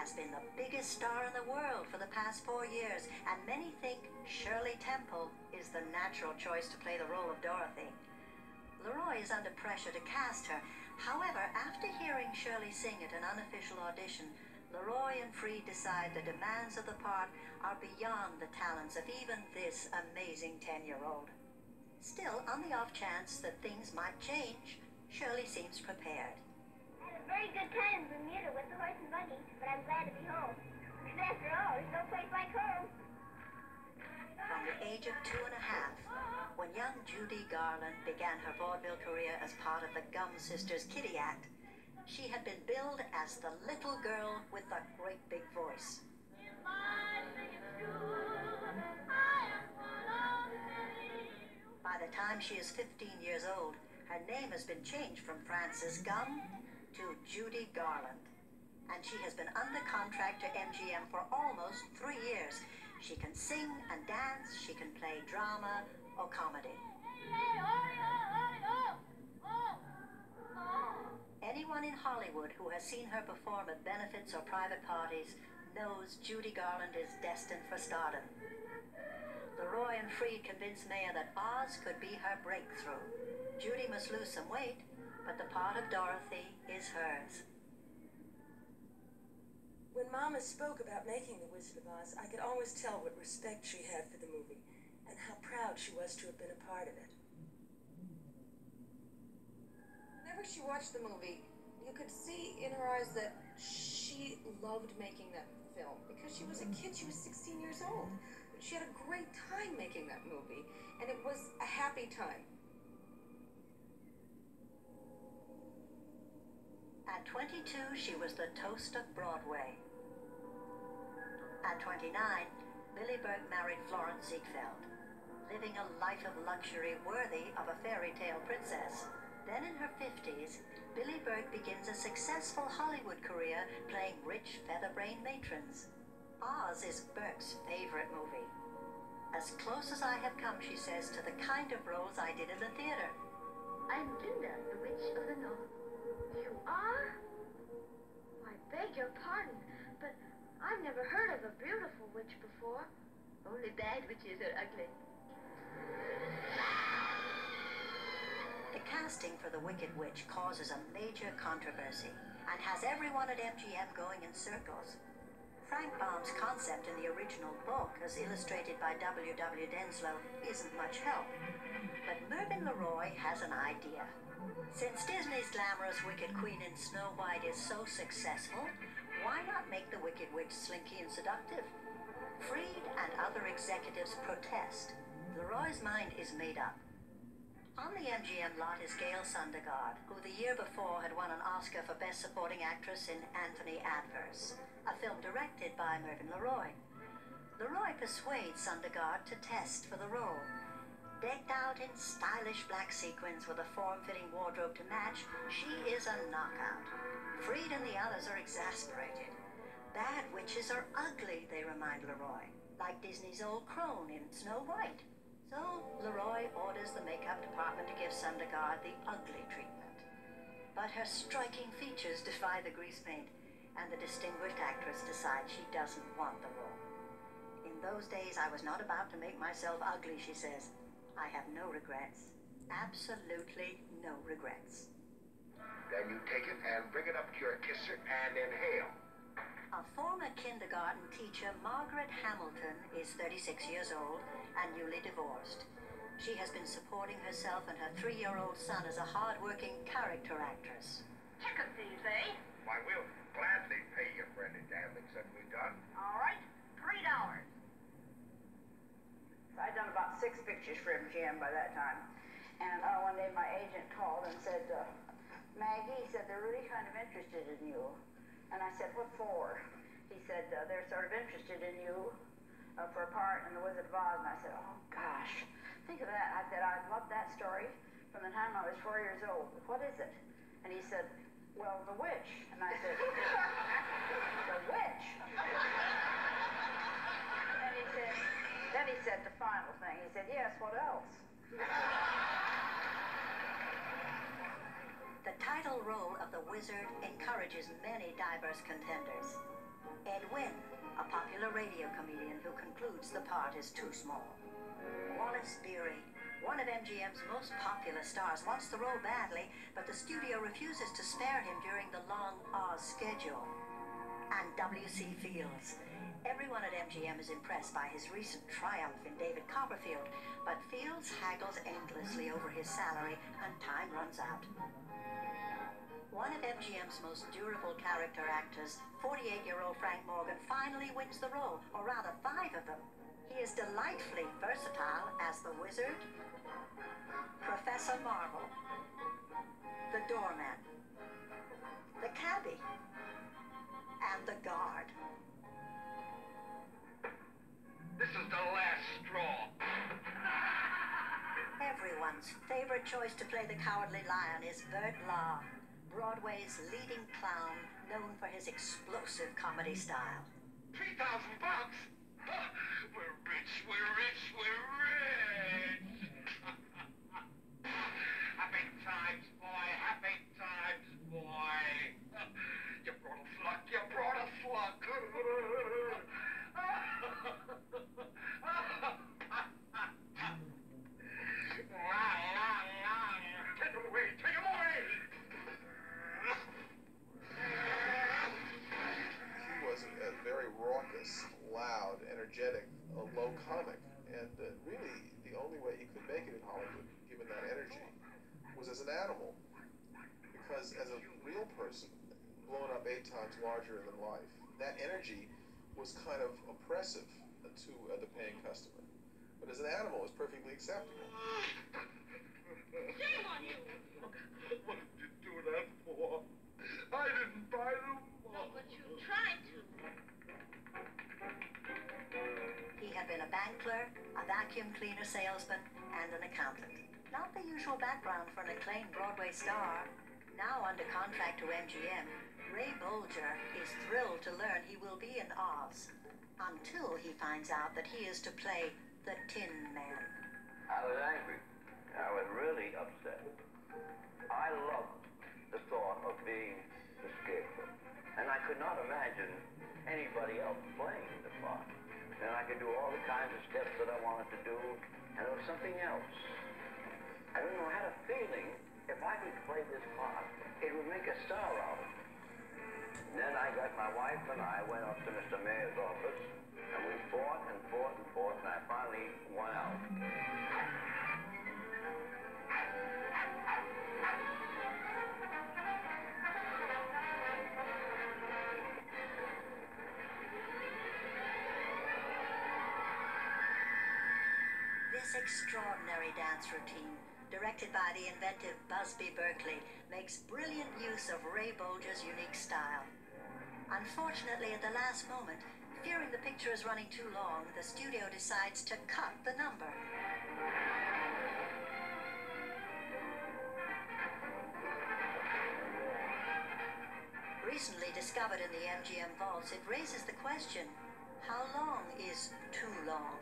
has been the biggest star in the world for the past 4 years, and many think Shirley Temple is the natural choice to play the role of Dorothy. Leroy is under pressure to cast her. However, after hearing Shirley sing at an unofficial audition, Leroy and Freed decide the demands of the part are beyond the talents of even this amazing 10-year-old. Still, on the off chance that things might change, Shirley seems prepared. I had a very good time in Bermuda with the horse and buggy, but I'm glad to be home. Because after all, there's no place like home. From the age of 2 1/2, when young Judy Garland began her vaudeville career as part of the Gum Sisters Kitty Act, she had been billed as the little girl with the great big voice. By the time she is 15 years old, her name has been changed from Frances Gum to Judy Garland. And she has been under contract to MGM for almost 3 years. She can sing and dance, she can play drama or comedy. Anyone in Hollywood who has seen her perform at benefits or private parties knows Judy Garland is destined for stardom. Leroy and Freed convinced Maya that Oz could be her breakthrough. Judy must lose some weight, but the part of Dorothy is hers. When Mama spoke about making The Wizard of Oz, I could always tell what respect she had for the movie and how proud she was to have been a part of it. Whenever she watched the movie, you could see in her eyes that she loved making that film. Because she was a kid, she was 16 years old. She had a great time making that movie, and it was a happy time. At 22, she was the toast of Broadway. At 29, Billy Burg married Florence Ziegfeld, living a life of luxury worthy of a fairy tale princess. Then in her 50s, Billy Burg begins a successful Hollywood career playing rich, feather-brained matrons. Oz is Burke's favorite movie. As close as I have come, she says, to the kind of roles I did in the theater. I'm Glinda, the Witch of the North. You are? I beg your pardon, but I've never heard of a beautiful witch before. Only bad witches are ugly. The casting for the Wicked Witch causes a major controversy and has everyone at MGM going in circles. Frank Baum's concept in the original book, as illustrated by W.W. Denslow, isn't much help. But Mervyn LeRoy has an idea. Since Disney's glamorous Wicked Queen in Snow White is so successful, why not make the Wicked Witch slinky and seductive? Freed and other executives protest. LeRoy's mind is made up. On the MGM lot is Gail Sundergaard, who the year before had won an Oscar for Best Supporting Actress in Anthony Adverse, a film directed by Mervyn LeRoy. LeRoy persuades Sundergaard to test for the role. Decked out in stylish black sequins with a form-fitting wardrobe to match, she is a knockout. Freed and the others are exasperated. Bad witches are ugly, they remind LeRoy, like Disney's old crone in Snow White. So LeRoy orders the makeup department to give Sundergaard the ugly treatment. But her striking features defy the grease paint, and the distinguished actress decides she doesn't want the role. In those days, I was not about to make myself ugly, she says. I have no regrets. Absolutely no regrets. Then you take it and bring it up to your kisser and inhale. A former kindergarten teacher, Margaret Hamilton, is 36 years old and newly divorced. She has been supporting herself and her 3-year-old son as a hard-working character actress. Chicken thieves, eh? Why, we'll gladly pay you for any damage that we've done. All right, $3. I'd done about 6 pictures for MGM by that time. And one day my agent called and said, Maggie, he said, they're really kind of interested in you. And I said, what for? He said, they're sort of interested in you for a part in The Wizard of Oz. And I said, oh, gosh, think of that. I said, I've loved that story from the time I was 4 years old. What is it? And he said, well, the witch. And I said, the witch? Then he said the final thing. He said, yes, what else? The title role of the wizard encourages many diverse contenders. Ed Wynn, a popular radio comedian who concludes the part is too small. Wallace Beery, one of MGM's most popular stars, wants the role badly, but the studio refuses to spare him during the long Oz schedule. And W.C. Fields. Everyone at MGM is impressed by his recent triumph in David Copperfield, but Fields haggles endlessly over his salary and time runs out. One of MGM's most durable character actors, 48-year-old Frank Morgan, finally wins the role, or rather 5 of them. He is delightfully versatile as the Wizard, Professor Marvel, the Doorman, the Cabbie, and the Guard. This is the last straw. Everyone's favorite choice to play the Cowardly Lion is Bert Law, Broadway's leading clown, known for his explosive comedy style. $3,000? We're rich, we're rich, we're rich! Happy times, boy, happy times, boy! You brought a sluck, you brought a sluck! Take him away, take him away! He was a very raucous, loud, energetic, low comic, and really the only way he could make it in Hollywood, given that energy, was as an animal. Because as a real person, blown up 8 times larger than life, that energy was kind of oppressive to the paying customer. But as an animal, it's perfectly acceptable. Shame on you! What did you do that for? I didn't buy them. No, but you tried to. He had been a bank clerk, a vacuum cleaner salesman, and an accountant. Not the usual background for an acclaimed Broadway star. Now under contract to MGM, Ray Bolger is thrilled to learn he will be in Oz, until he finds out that he is to play the Tin Man. I was angry. I was really upset. I loved the thought of being the Scarecrow, and I could not imagine anybody else playing the part. And I could do all the kinds of steps that I wanted to do, and it was something else. I don't know, I had a feeling if I could play this part, it would make a star out of me. And then I got my wife and I went up to Mr. Mayor's office, and we fought and fought and fought, and I finally won out. This extraordinary dance routine, directed by the inventive Busby Berkeley, makes brilliant use of Ray Bolger's unique style. Unfortunately, at the last moment, fearing the picture is running too long, the studio decides to cut the number. Recently discovered in the MGM vaults, it raises the question, how long is too long?